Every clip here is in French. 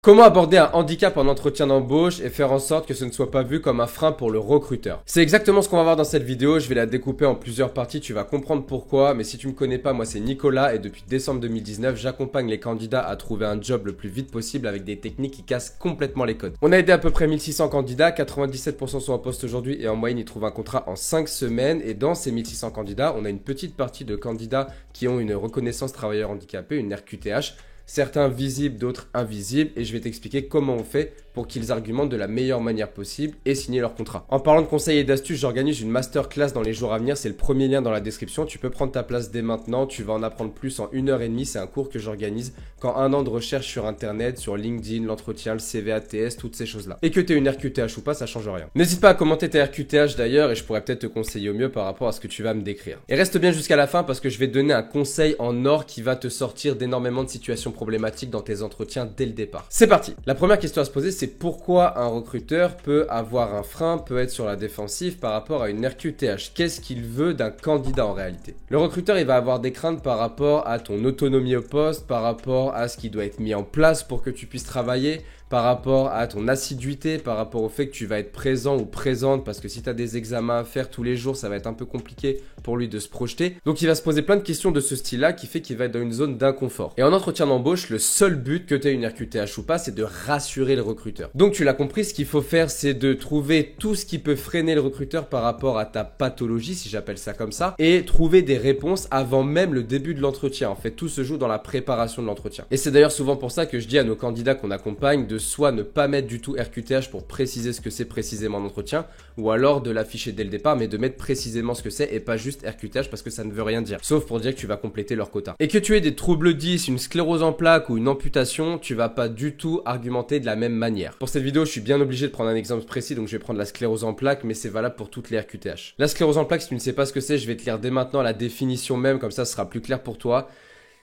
Comment aborder un handicap en entretien d'embauche et faire en sorte que ce ne soit pas vu comme un frein pour le recruteur? C'est exactement ce qu'on va voir dans cette vidéo, je vais la découper en plusieurs parties, tu vas comprendre pourquoi, mais si tu me connais pas, moi c'est Nicolas et depuis décembre 2019, j'accompagne les candidats à trouver un job le plus vite possible avec des techniques qui cassent complètement les codes. On a aidé à peu près 1600 candidats, 97% sont en poste aujourd'hui et en moyenne ils trouvent un contrat en 5 semaines et dans ces 1600 candidats, on a une petite partie de candidats qui ont une reconnaissance travailleur handicapé, une RQTH. Certains visibles, d'autres invisibles, et je vais t'expliquer comment on fait pour qu'ils argumentent de la meilleure manière possible et signer leur contrat. En parlant de conseils et d'astuces, j'organise une masterclass dans les jours à venir, c'est le premier lien dans la description, tu peux prendre ta place dès maintenant, tu vas en apprendre plus en 1h30, c'est un cours que j'organise quand 1 an de recherche sur internet, sur LinkedIn, l'entretien, le CV ATS, toutes ces choses-là. Et que tu aies une RQTH ou pas, ça change rien. N'hésite pas à commenter ta RQTH d'ailleurs et je pourrais peut-être te conseiller au mieux par rapport à ce que tu vas me décrire. Et reste bien jusqu'à la fin parce que je vais te donner un conseil en or qui va te sortir d'énormément de situations problématiques dans tes entretiens dès le départ. C'est parti. La première question à se poser, c'est pourquoi un recruteur peut avoir un frein, peut être sur la défensive par rapport à une RQTH. Qu'est-ce qu'il veut d'un candidat en réalité? Le recruteur, il va avoir des craintes par rapport à ton autonomie au poste, par rapport à ce qui doit être mis en place pour que tu puisses travailler, par rapport à ton assiduité, par rapport au fait que tu vas être présent ou présente, parce que si tu as des examens à faire tous les jours, ça va être un peu compliqué pour lui de se projeter. Donc il va se poser plein de questions de ce style-là qui fait qu'il va être dans une zone d'inconfort. Et en entretien d'embauche, le seul but que tu aies une RQTH ou pas, c'est de rassurer le recruteur. Donc tu l'as compris, ce qu'il faut faire, c'est de trouver tout ce qui peut freiner le recruteur par rapport à ta pathologie, si j'appelle ça comme ça, et trouver des réponses avant même le début de l'entretien. En fait, tout se joue dans la préparation de l'entretien. Et c'est d'ailleurs souvent pour ça que je dis à nos candidats qu'on accompagne de soit ne pas mettre du tout RQTH pour préciser ce que c'est précisément en entretien, ou alors de l'afficher dès le départ, mais de mettre précisément ce que c'est et pas juste RQTH parce que ça ne veut rien dire, sauf pour dire que tu vas compléter leur quota. Et que tu aies des troubles 10, une sclérose en plaques ou une amputation, tu vas pas du tout argumenter de la même manière. Pour cette vidéo, je suis bien obligé de prendre un exemple précis, donc je vais prendre la sclérose en plaques, mais c'est valable pour toutes les RQTH. La sclérose en plaques, si tu ne sais pas ce que c'est, je vais te lire dès maintenant la définition même, comme ça ce sera plus clair pour toi.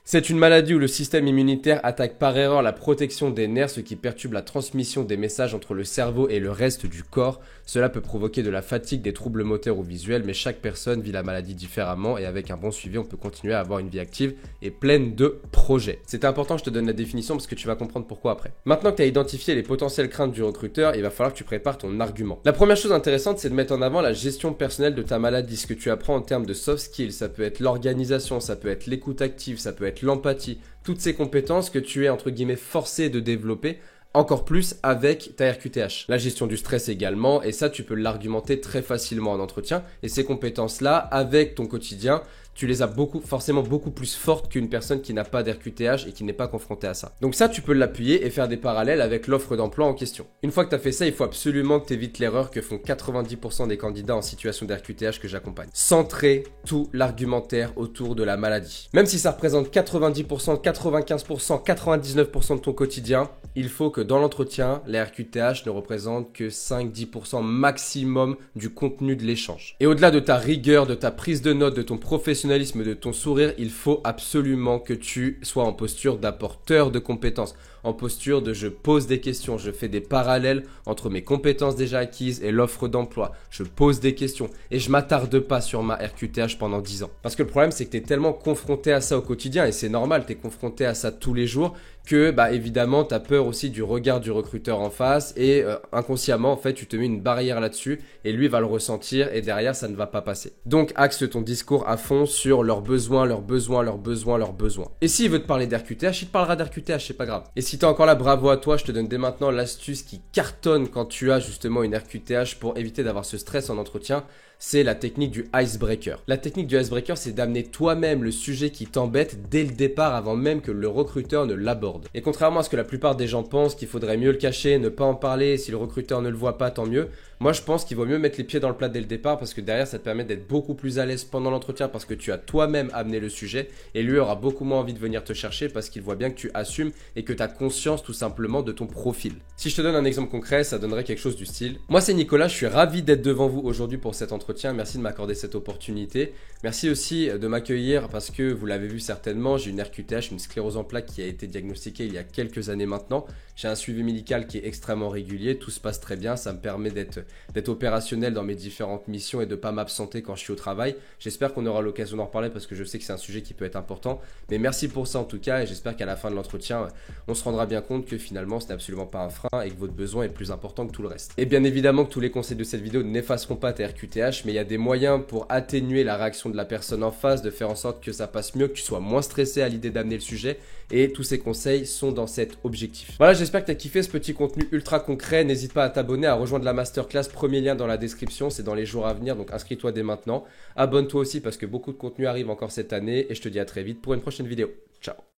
C'est une maladie où le système immunitaire attaque par erreur la protection des nerfs, ce qui perturbe la transmission des messages entre le cerveau et le reste du corps. Cela peut provoquer de la fatigue, des troubles moteurs ou visuels, mais chaque personne vit la maladie différemment et avec un bon suivi, on peut continuer à avoir une vie active et pleine de projets. C'est important, je te donne la définition parce que tu vas comprendre pourquoi après. Maintenant que tu as identifié les potentielles craintes du recruteur, il va falloir que tu prépares ton argument. La première chose intéressante, c'est de mettre en avant la gestion personnelle de ta maladie, ce que tu apprends en termes de soft skills. Ça peut être l'organisation, ça peut être l'écoute active, ça peut être l'empathie, toutes ces compétences que tu es entre guillemets forcé de développer encore plus avec ta RQTH. La gestion du stress également, et ça tu peux l'argumenter très facilement en entretien, et ces compétences-là, avec ton quotidien, tu les as forcément beaucoup plus fortes qu'une personne qui n'a pas d'RQTH et qui n'est pas confrontée à ça. Donc ça, tu peux l'appuyer et faire des parallèles avec l'offre d'emploi en question. Une fois que tu as fait ça, il faut absolument que tu évites l'erreur que font 90% des candidats en situation d'RQTH que j'accompagne. Centrer tout l'argumentaire autour de la maladie. Même si ça représente 90%, 95%, 99% de ton quotidien, il faut que dans l'entretien, la RQTH ne représente que 5-10% maximum du contenu de l'échange. Et au-delà de ta rigueur, de ta prise de notes, de ton professionnalisme, de ton sourire, il faut absolument que tu sois en posture d'apporteur de compétences, en posture de je pose des questions, je fais des parallèles entre mes compétences déjà acquises et l'offre d'emploi, je pose des questions et je m'attarde pas sur ma RQTH pendant 10 ans. Parce que le problème c'est que tu es tellement confronté à ça au quotidien et c'est normal, tu es confronté à ça tous les jours que évidemment tu as peur aussi du regard du recruteur en face et inconsciemment en fait tu te mets une barrière là-dessus et lui va le ressentir et derrière ça ne va pas passer. Donc axe ton discours à fond sur leurs besoins, leurs besoins, leurs besoins, leurs besoins. Et s'il veut te parler d'RQTH, il te parlera d'RQTH, c'est pas grave. Et si t'es encore là, bravo à toi, je te donne dès maintenant l'astuce qui cartonne quand tu as justement une RQTH pour éviter d'avoir ce stress en entretien. C'est la technique du icebreaker. La technique du icebreaker, c'est d'amener toi-même le sujet qui t'embête dès le départ avant même que le recruteur ne l'aborde. Et contrairement à ce que la plupart des gens pensent qu'il faudrait mieux le cacher, ne pas en parler, si le recruteur ne le voit pas, tant mieux. Moi, je pense qu'il vaut mieux mettre les pieds dans le plat dès le départ parce que derrière, ça te permet d'être beaucoup plus à l'aise pendant l'entretien parce que tu as toi-même amené le sujet et lui aura beaucoup moins envie de venir te chercher parce qu'il voit bien que tu assumes et que tu as conscience tout simplement de ton profil. Si je te donne un exemple concret, ça donnerait quelque chose du style. Moi, c'est Nicolas, je suis ravi d'être devant vous aujourd'hui pour cet entretien. Merci de m'accorder cette opportunité. Merci aussi de m'accueillir parce que vous l'avez vu certainement, j'ai une RQTH, une sclérose en plaques qui a été diagnostiquée il y a quelques années maintenant. J'ai un suivi médical qui est extrêmement régulier, tout se passe très bien, ça me permet d'être opérationnel dans mes différentes missions et de ne pas m'absenter quand je suis au travail. J'espère qu'on aura l'occasion d'en reparler parce que je sais que c'est un sujet qui peut être important. Mais merci pour ça en tout cas et j'espère qu'à la fin de l'entretien, on se rendra bien compte que finalement ce n'est absolument pas un frein et que votre besoin est plus important que tout le reste. Et bien évidemment que tous les conseils de cette vidéo n'effaceront pas ta RQTH, mais il y a des moyens pour atténuer la réaction de la personne en face, de faire en sorte que ça passe mieux, que tu sois moins stressé à l'idée d'amener le sujet, et tous ces conseils sont dans cet objectif. Voilà, j'espère que tu as kiffé ce petit contenu ultra concret. N'hésite pas à t'abonner, à rejoindre la masterclass, premier lien dans la description, c'est dans les jours à venir, donc inscris-toi dès maintenant. Abonne-toi aussi parce que beaucoup de contenu arrive encore cette année, et je te dis à très vite pour une prochaine vidéo. Ciao.